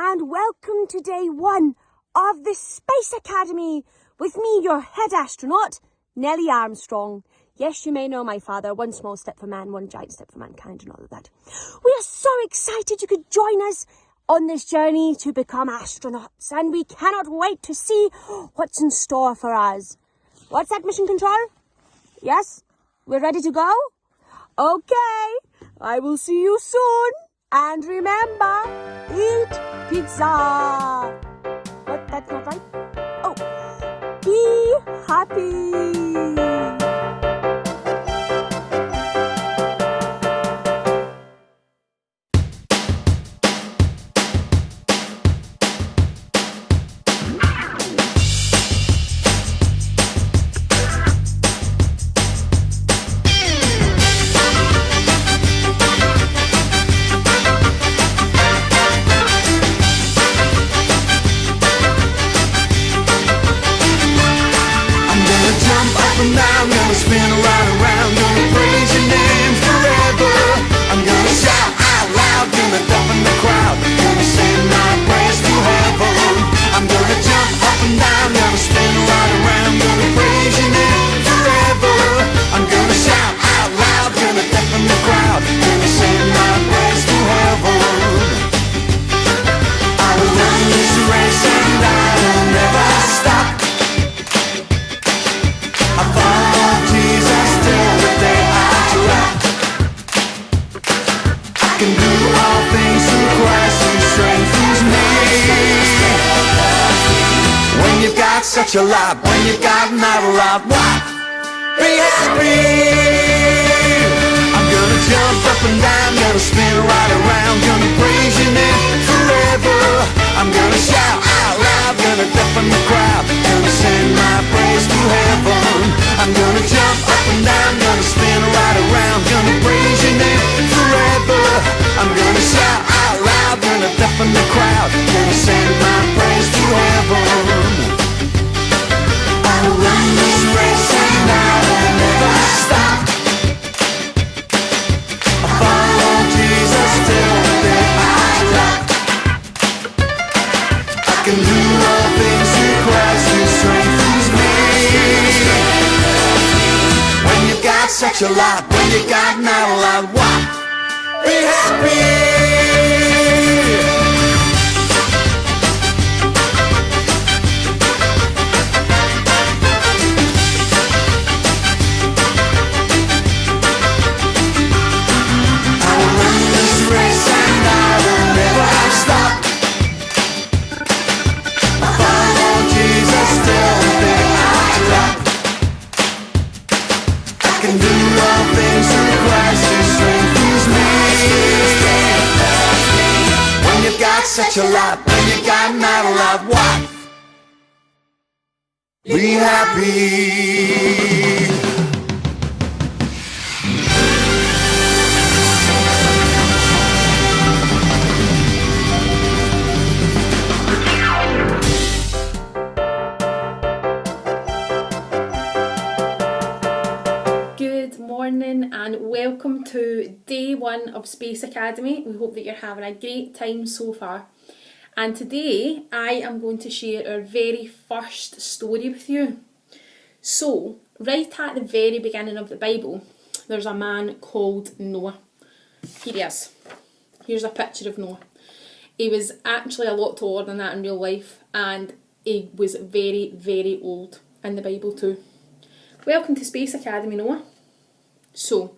and welcome to day one of the Space Academy with me, your head astronaut, Nellie Armstrong. Yes, you may know my father, one small step for man, one giant step for mankind, and all of that. We are so excited you could join us on this journey to become astronauts, and we cannot wait to see what's in store for us. What's that, mission control? Yes? We're ready to go? Okay, I will see you soon. And remember, eat pizza. What? That's not right? Oh, be happy. And now I'm gonna spin around, gonna praise your name forever. I'm gonna shout out loud, gonna deafen the crowd, gonna sing my praise to heaven. I'm gonna jump up and down, gonna spin around, gonna praise your name forever. I'm gonna shout out loud, gonna deafen the crowd, gonna sing my praise to heaven. I will run this race and I will never stop. I follow Jesus till the day I drop. I can do all things through Christ who strengthens me. When you've got such a lot, when you've got not a lot, what? Be happy. I'm gonna jump up and down, gonna spin right around, gonna praise your name forever. I'm gonna shout out loud, gonna deafen the crowd, gonna sing my praise to heaven. I'm gonna jump up and down, gonna spin right around, gonna praise your name forever. I'm gonna shout out loud, gonna deafen the crowd, gonna sing my praise to heaven. I will run this race and I will never stop. I follow Jesus till the day I drop. I can do all things through Christ who strengthens me. When you got such a lot, when you got not a lot, what? Be happy. I will run this race and I will never stop. I follow Jesus till the day I drop. I can do all things through Christ who strengthens me. When you've got such a lot, when you got not a lot, what? Be happy. Good morning and welcome to day one of Space Academy. We hope that you're having a great time so far. And today I am going to share our very first story with you. So, right at the very beginning of the Bible, there's a man called Noah. Here he is. Here's a picture of Noah. He was actually a lot taller than that in real life, and he was very, very old in the Bible too. Welcome to Space Academy, Noah. So,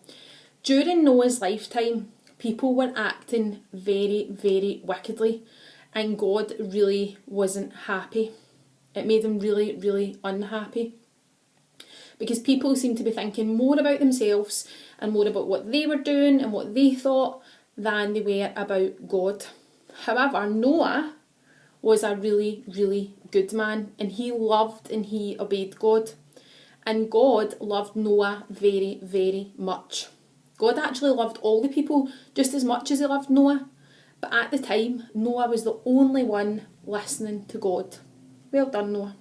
during Noah's lifetime, people were acting very, very wickedly, and God really wasn't happy. It made him really, really unhappy. Because people seemed to be thinking more about themselves and more about what they were doing and what they thought than they were about God. However, Noah was a really, really good man, and he loved and he obeyed God. And God loved Noah very, very much. God actually loved all the people just as much as he loved Noah. But at the time, Noah was the only one listening to God. Well done, Noah.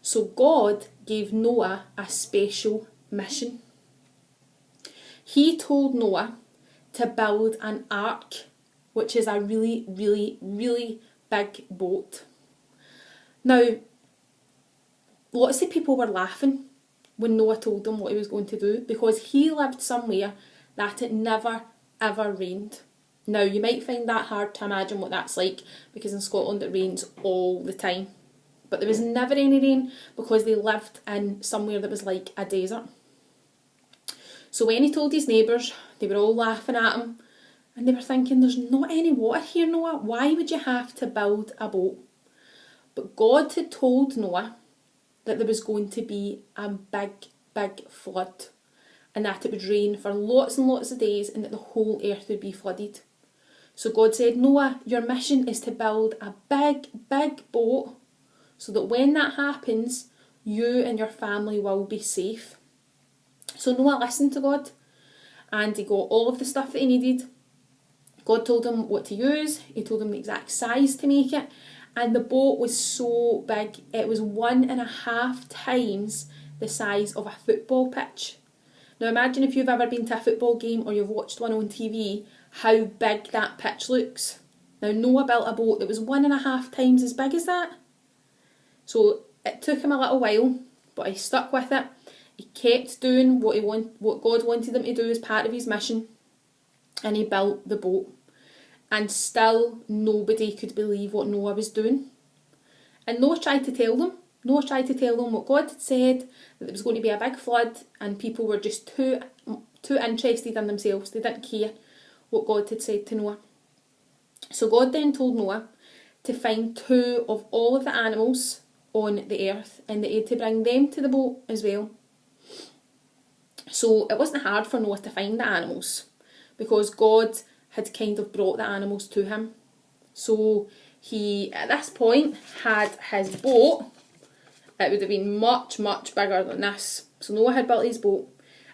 So God gave Noah a special mission. He told Noah to build an ark which is a really, really, really big boat. Now, lots of people were laughing when Noah told them what he was going to do, because he lived somewhere that it never ever rained. Now, you might find that hard to imagine what that's like, because in Scotland it rains all the time. But there was never any rain because they lived in somewhere that was like a desert. So when he told his neighbours, they were all laughing at him, and they were thinking, there's not any water here, Noah. Why would you have to build a boat? But God had told Noah that there was going to be a big, big flood, and that it would rain for lots and lots of days, and that the whole earth would be flooded. So God said, Noah, your mission is to build a big, big boat, so that when that happens, you and your family will be safe. So Noah listened to God, and he got all of the stuff that he needed. God told him what to use, he told him the exact size to make it, and the boat was so big, it was 1.5 times the size of a football pitch. Now imagine if you've ever been to a football game or you've watched one on TV, how big that pitch looks. Now Noah built a boat that was 1.5 times as big as that. So it took him a little while, but he stuck with it. He kept doing what God wanted him to do as part of his mission, and he built the boat. And still nobody could believe what Noah was doing. And Noah tried to tell them. Noah tried to tell them what God had said, that there was going to be a big flood, and people were just too interested in themselves. They didn't care what God had said to Noah. So God then told Noah to find 2 of all of the animals on the earth, and that he had to bring them to the boat as well. So it wasn't hard for Noah to find the animals, because God had kind of brought the animals to him. So he, at this point, had his boat. It would have been much, much bigger than this. So Noah had built his boat.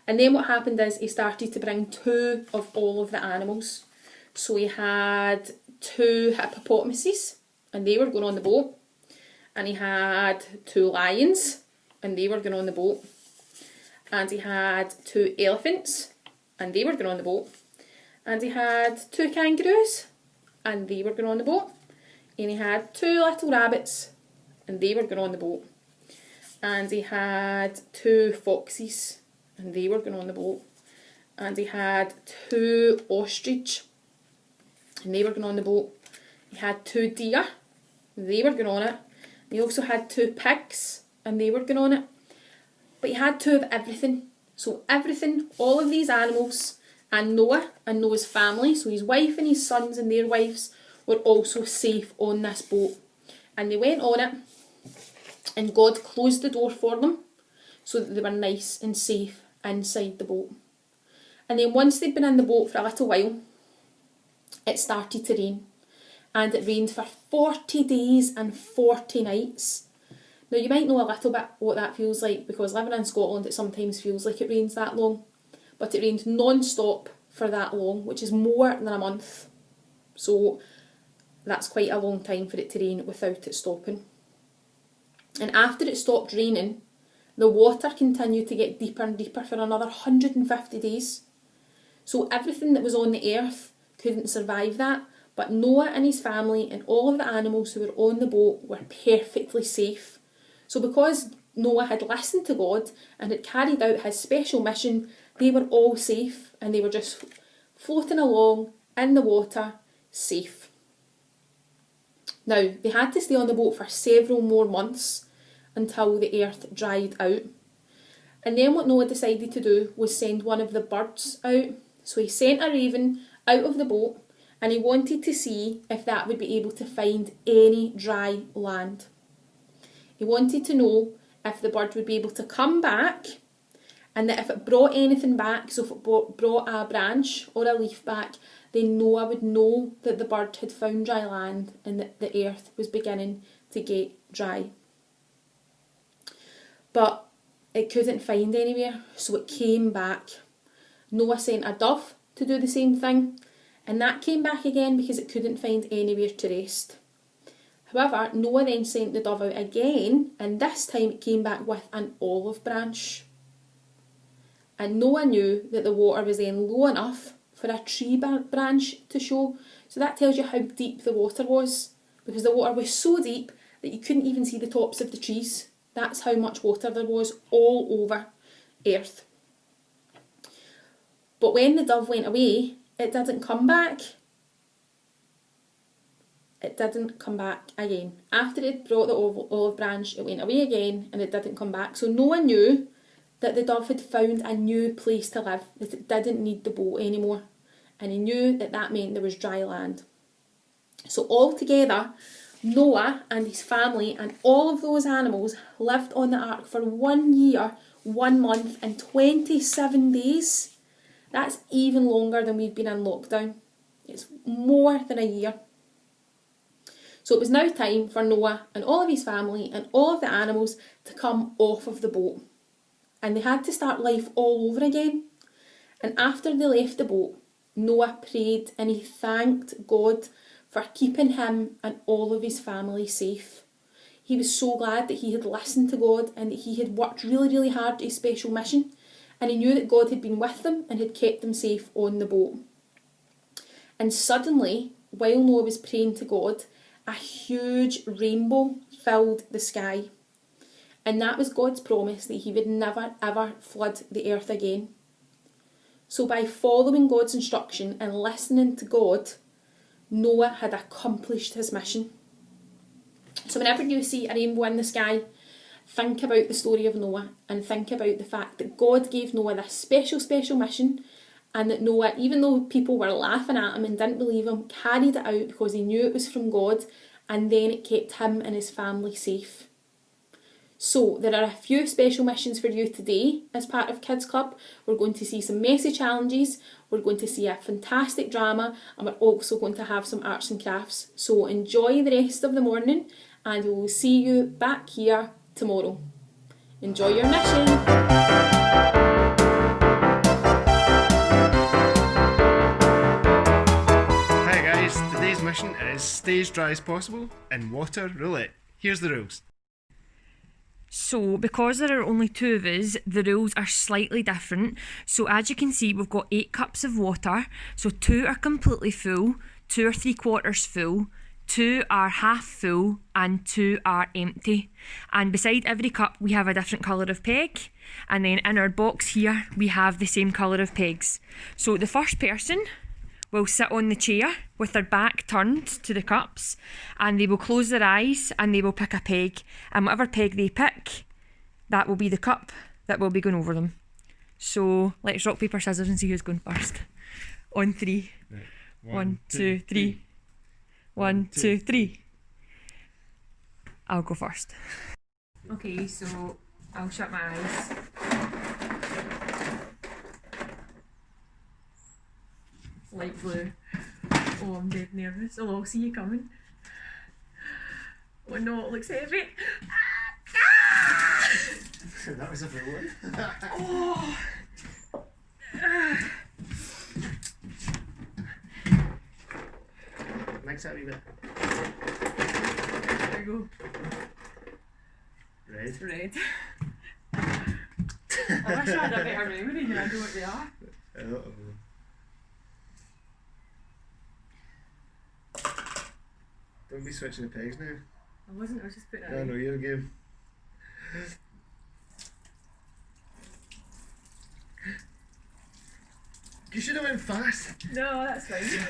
And then what happened is he started to bring 2 of all of the animals. So he had 2 hippopotamuses, and they were going on the boat. And he had 2 lions, and they were going on the boat. And he had 2 elephants, and they were going on the boat. And he had 2 kangaroos, and they were going on the boat. And he had 2 little rabbits, and they were going on the boat. And he had 2 foxes, and they were going on the boat. And he had 2 ostrich, and they were going on the boat. He had 2 deer, they were going on it. He also had 2 pigs, and they were going on it. But he had 2 of everything. So everything, all of these animals, and Noah and Noah's family, so his wife and his sons and their wives, were also safe on this boat. And they went on it, and God closed the door for them, so that they were nice and safe inside the boat. And then once they'd been in the boat for a little while, it started to rain. And it rained for 40 days and 40 nights. Now you might know a little bit what that feels like, because living in Scotland it sometimes feels like it rains that long. But it rained non-stop for that long, which is more than a month. So that's quite a long time for it to rain without it stopping. And after it stopped raining, the water continued to get deeper and deeper for another 150 days. So everything that was on the earth couldn't survive that, but Noah and his family and all of the animals who were on the boat were perfectly safe. So because Noah had listened to God and had carried out his special mission, they were all safe, and they were just floating along in the water, safe. Now, they had to stay on the boat for several more months until the earth dried out. And then what Noah decided to do was send one of the birds out. So he sent a raven out of the boat, and he wanted to see if that would be able to find any dry land. He wanted to know if the bird would be able to come back, and that if it brought anything back, so if it brought a branch or a leaf back, then Noah would know that the bird had found dry land and that the earth was beginning to get dry. But it couldn't find anywhere, so it came back. Noah sent a dove to do the same thing, and that came back again because it couldn't find anywhere to rest. However, Noah then sent the dove out again, and this time it came back with an olive branch. And Noah knew that the water was then low enough for a tree branch to show. So that tells you how deep the water was, because the water was so deep that you couldn't even see the tops of the trees. That's how much water there was all over earth. But when the dove went away, it didn't come back. It didn't come back again. After it brought the olive branch, it went away again and it didn't come back. So Noah knew that the dove had found a new place to live, that it didn't need the boat anymore. And he knew that that meant there was dry land. So altogether, Noah and his family and all of those animals lived on the ark for 1 year, 1 month and 27 days. That's even longer than we've been in lockdown. It's more than a year. So it was now time for Noah and all of his family and all of the animals to come off of the boat. And they had to start life all over again. And after they left the boat, Noah prayed and he thanked God for keeping him and all of his family safe. He was so glad that he had listened to God and that he had worked really, really hard at his special mission. And he knew that God had been with them and had kept them safe on the boat. And suddenly, while Noah was praying to God, a huge rainbow filled the sky. And that was God's promise that he would never ever flood the earth again. So by following God's instruction and listening to God, Noah had accomplished his mission. So whenever you see a rainbow in the sky, think about the story of Noah and think about the fact that God gave Noah this special mission, and that Noah, even though people were laughing at him and didn't believe him, carried it out because he knew it was from God, and then it kept him and his family safe. So there are a few special missions for you today as part of Kids Club. We're going to see some messy challenges, we're going to see a fantastic drama, and we're also going to have some arts and crafts. So enjoy the rest of the morning and we'll see you back here tomorrow. Enjoy your mission! Hi guys, today's mission is stay as dry as possible in water roulette. Here's the rules. So because there are only 2 of us, the rules are slightly different. So as you can see, we've got 8 cups of water. So 2 are completely full, 2 are 3/4 full, 2 are half full and 2 are empty. And beside every cup we have a different colour of peg, and then in our box here we have the same colour of pegs. So the first person will sit on the chair with their back turned to the cups, and they will close their eyes and they will pick a peg, and whatever peg they pick, that will be the cup that will be going over them. So let's rock, paper, scissors and see who's going first. On 3. Right. 1, 2, 3. 1, 2, 3. I'll go first. Okay, so I'll shut my eyes. Light blue. Oh, I'm dead nervous. Oh, I'll see you coming. Oh no, it looks heavy. That was a full one. Oh. Mix that a wee bit. There we go. Red. Red. I wish I had a better memory than I know what they are. Don't be switching the pegs now. I wasn't, I was just putting it I in. know you're game. You should have went fast. No, that's fine.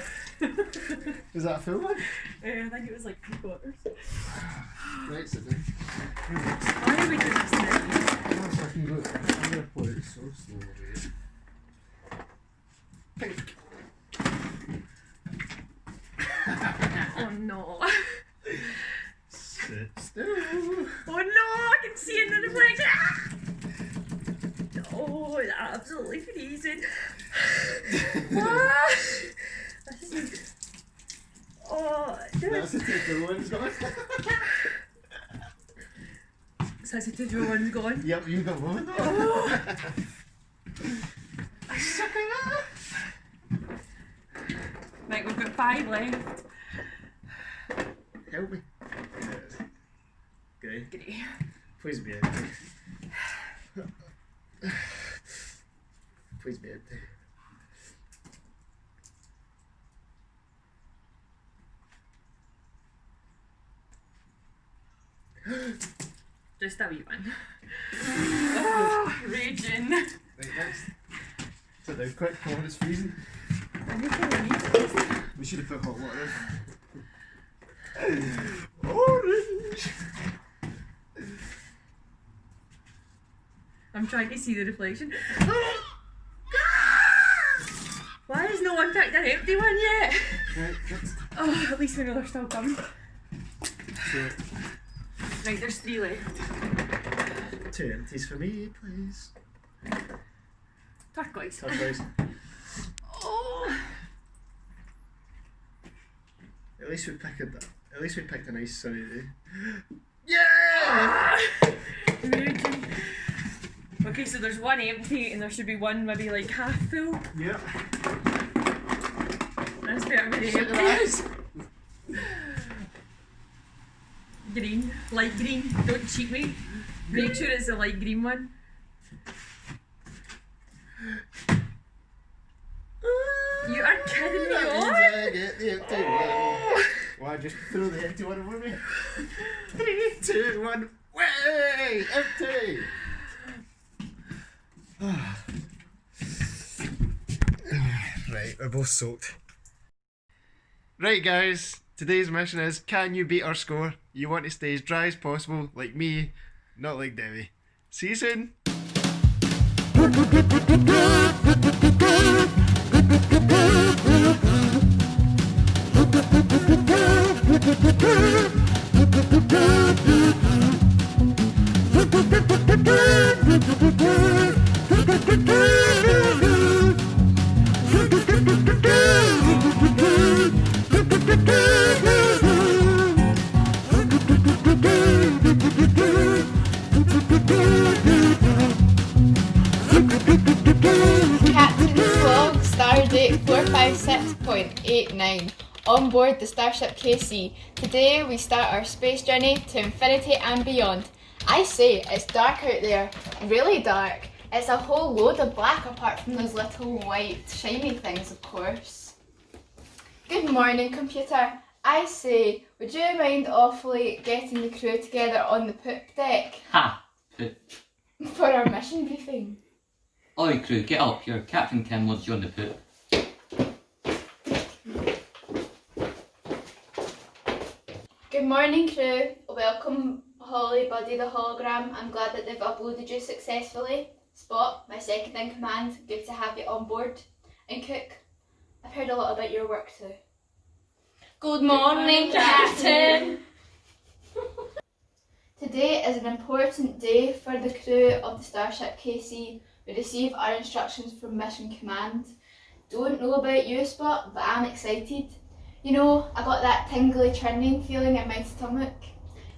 Was that a full one? I think it was like 3/4. Right, sit down. Why are we doing this now? Oh, so I can go. I'm going to pour it so slowly. Pink. Oh no. Sit still. Oh no, I can see it in the reflection. Oh, it's absolutely freezing. This is... Oh, That's the two one's gone. So that's the 2 one's gone. Yep, you got one. Oh. I suck at that. Right, we've got 5 left. Help me. Okay. Great. Please be empty. Please be empty. Just a wee one. Raging. Right, next. Sit down quick, come on, it's freezing. I need to leave. We should have put hot water in. Orange! I'm trying to see the reflection. Why has no one picked an empty one yet? Right, next. Oh, at least we know they're still coming. So, Right, there's 3 left. 2 empties for me, please. Turquoise. Turquoise. Oh! At least we picked a nice sunny day. Yeah! Raging. Okay, so there's 1 empty and there should be 1 maybe like half full. Yep. That's better than the empties. Green, light green. Don't cheat me. Make sure it's a light green one. You are kidding me, That means what? I get the empty one. Why just throw the empty one over me? 3, 2, 1. Way! Empty! Right, we're both soaked. Right, guys, today's mission is, can you beat our score? You want to stay as dry as possible, like me, not like Debbie. See you soon! Captain's log, stardate 456.89. On board the Starship KC. Today we start our space journey to infinity and beyond. I say, it's dark out there, really dark. It's a whole load of black apart from those little white shiny things, of course. Good morning, computer. I say, would you mind awfully getting the crew together on the poop deck Ha! Poop. for our mission briefing? Oi crew, get up here. Captain Kim wants you on the poop. Good morning, crew. Welcome, Holly, Buddy the hologram. I'm glad that they've uploaded you successfully. Spot, my second in command, good to have you on board. And Cook, I've heard a lot about your work too. Good morning, Captain. Today is an important day for the crew of the Starship KC. We receive our instructions from Mission Command. Don't know about you, Spot, but I'm excited. You know, I got that tingly churning feeling in my stomach.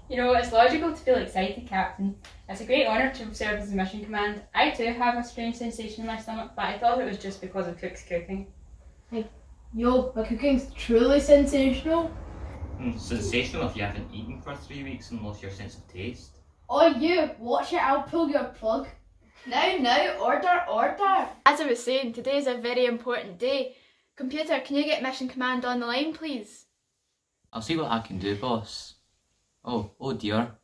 You know, it's logical to feel excited, Captain. It's a great honour to serve as a mission command. I too have a strange sensation in my stomach, but I thought it was just because of Cook's cooking. Yo, my cooking's truly sensational. Sensational if you haven't eaten for 3 weeks and lost your sense of taste. Oh, you, watch it, I'll pull your plug. Now, order. As I was saying, today is a very important day. Computer, can you get Mission Command on the line, please? I'll see what I can do, boss. Oh dear.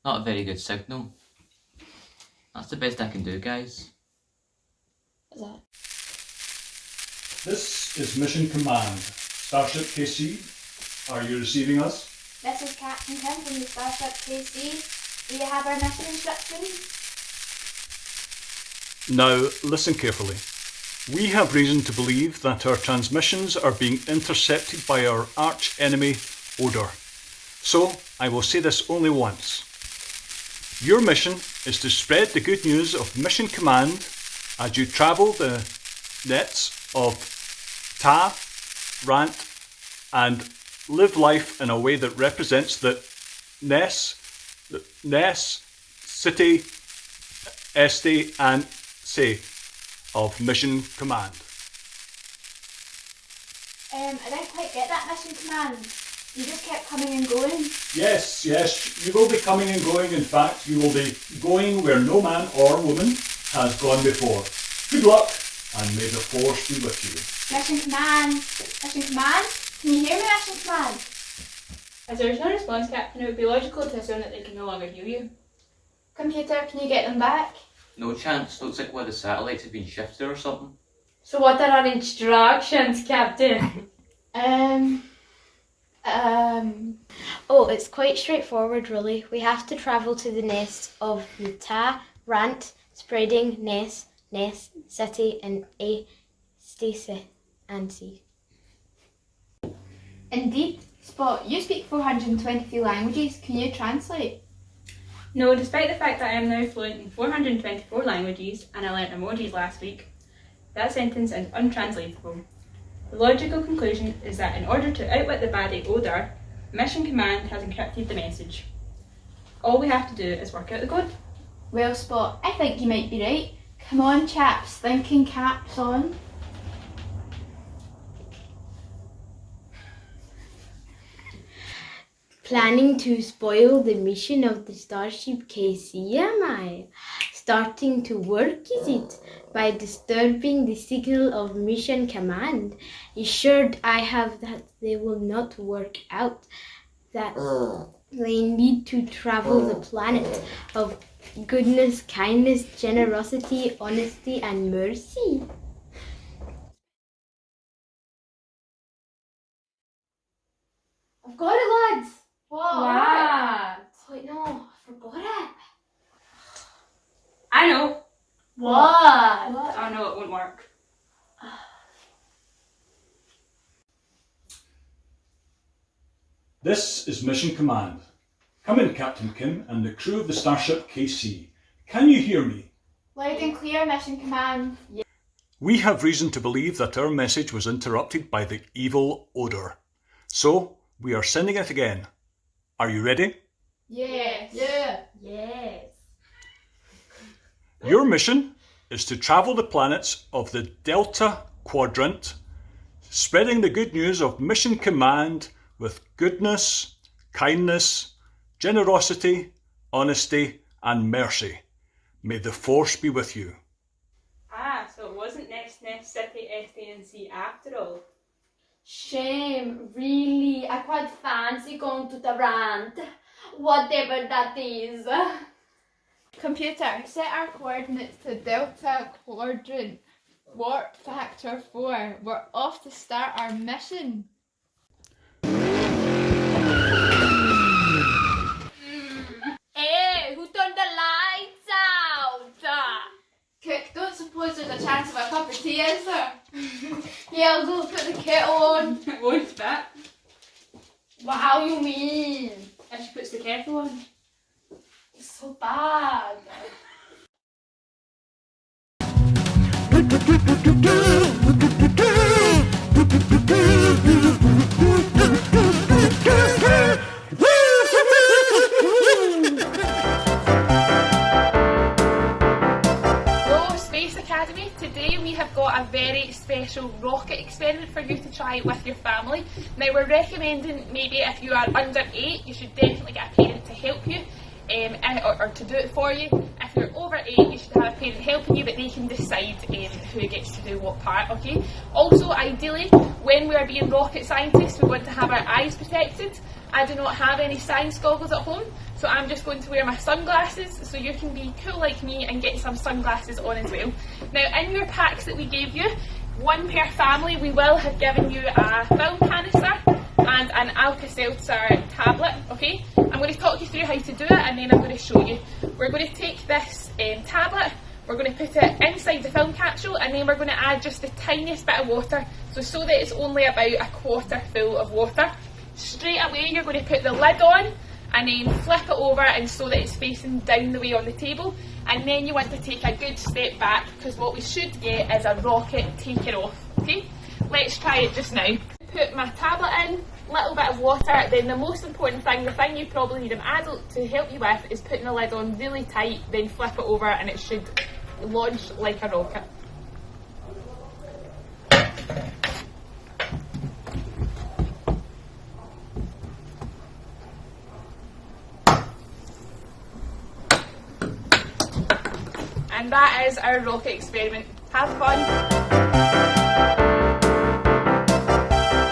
Not a very good signal. That's the best I can do, guys. Is that? This is Mission Command. Starship KC, are you receiving us? This is Captain Kim from the Starship KC. Do you have our mission instructions? Now, listen carefully. We have reason to believe that our transmissions are being intercepted by our arch enemy, Odor. So, I will say this only once. Your mission is to spread the good news of Mission Command as you travel the nets of Ta, Rant, and live life in a way that represents the Ness, City, Este, and Say of Mission Command. I didn't quite get that, Mission Command. You just kept coming and going. Yes, you will be coming and going. In fact, you will be going where no man or woman has gone before. Good luck, and may the force be with you. Mission Command! Mission Command? Can you hear me, Mission Command? As there is no response, Captain, it would be logical to assume that they can no longer hear you. Computer, can you get them back? No chance. Looks like one of the satellites have been shifted or something. So what are our instructions, Captain? Oh, it's quite straightforward, really. We have to travel to the nest of the rant, spreading nest, city, and a Stacy and C. Indeed. Spot, you speak 423 languages. Can you translate? No, despite the fact that I am now fluent in 424 languages and I learnt emojis last week, that sentence is untranslatable. The logical conclusion is that in order to outwit the baddie Odor, Mission Command has encrypted the message. All we have to do is work out the code. Well, Spot, I think you might be right. Come on, chaps, thinking caps on. Planning to spoil the mission of the Starship KC, am I? Starting to work, is it? By disturbing the signal of Mission Command. Assured I have that they will not work out. That they need to travel the planet of goodness, kindness, generosity, honesty, and mercy. I've got it, lads. What? Wait, no, I forgot it. I know. What? I know it won't work. This is Mission Command. Come in, Captain Kim and the crew of the Starship KC. Can you hear me? Loud and clear, Mission Command. We have reason to believe that our message was interrupted by the evil Odor. So, we are sending it again. Are you ready? Yes. Yes. Your mission is to travel the planets of the Delta Quadrant, spreading the good news of Mission Command with goodness, kindness, generosity, honesty, and mercy. May the Force be with you. Ah, so it wasn't Nest, City, SDNC after all. Shame, really. I quite fancy going to the rant. Whatever that is. Computer, set our coordinates to Delta Quadrant. Warp factor 4. We're off to start our mission. Hey, who turned the lights out? Cook, don't suppose there's a chance of a cup of tea, is there? Yeah, I'll go put the kettle on. It won't fit. Wow, you mean? And she puts the kettle on. It's so bad. Hello Space Academy, today we have got a very special rocket experiment for you to try with your family. Now we're recommending maybe if you are under 8 you should definitely get a parent to help you or to do it for you. If you're over 8 you should have a parent helping you, but they can decide who gets to do what part, okay? Also ideally when we are being rocket scientists we want to have our eyes protected. I do not have any science goggles at home, so I'm just going to wear my sunglasses so you can be cool like me and get some sunglasses on as well. Now in your packs that we gave you, one per family, we will have given you a film canister and an Alka-Seltzer tablet, okay? I'm going to talk you through how to do it and then I'm going to show you. We're going to take this tablet, we're going to put it inside the film capsule and then we're going to add just the tiniest bit of water, so that it's only about a quarter full of water. Straight away you're going to put the lid on and then flip it over and so that it's facing down the way on the table, and then you want to take a good step back because what we should get is a rocket taking off, okay? Let's try it just now. Put my tablet in, little bit of water, then the most important thing, the thing you probably need an adult to help you with, is putting the lid on really tight, then flip it over and it should launch like a rocket. And that is our rocket experiment. Have fun!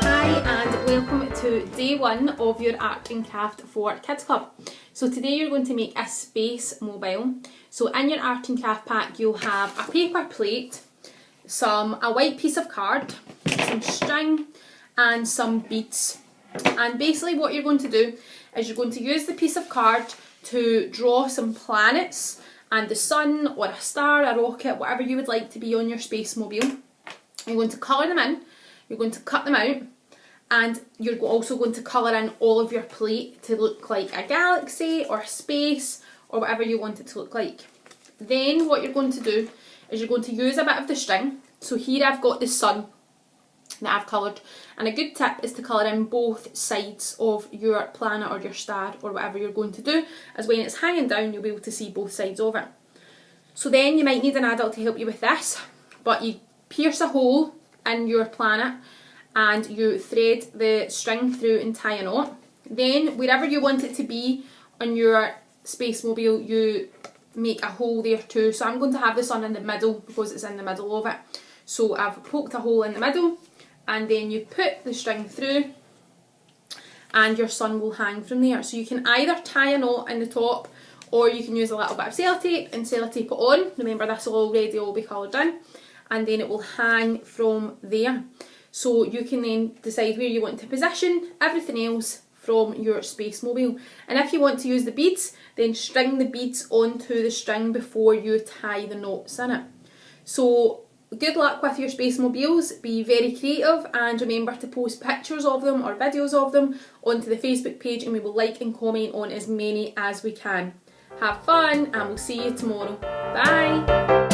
Hi and welcome to day 1 of your Art and Craft for Kids Club. So today you're going to make a space mobile. So in your art and craft pack you'll have a paper plate, a white piece of card, some string and some beads. And basically what you're going to do is you're going to use the piece of card to draw some planets and the sun or a star, a rocket, whatever you would like to be on your space mobile. You're going to colour them in, you're going to cut them out, and you're also going to colour in all of your plate to look like a galaxy or space or whatever you want it to look like. Then what you're going to do is you're going to use a bit of the string. So here I've got the sun that I've coloured, and a good tip is to colour in both sides of your planet or your star or whatever you're going to do, as when it's hanging down you'll be able to see both sides of it. So then you might need an adult to help you with this, but you pierce a hole in your planet and you thread the string through and tie a knot. Then wherever you want it to be on your space mobile you make a hole there too. So I'm going to have the sun in the middle because it's in the middle of it. So I've poked a hole in the middle and then you put the string through and your sun will hang from there. So you can either tie a knot in the top or you can use a little bit of sellotape and sellotape it on. Remember, this will already all be coloured in, and then it will hang from there. So you can then decide where you want to position everything else from your space mobile. And if you want to use the beads, then string the beads onto the string before you tie the knots in it. So good luck with your space mobiles, be very creative, and remember to post pictures of them or videos of them onto the Facebook page, and we will like and comment on as many as we can. Have fun and we'll see you tomorrow. Bye!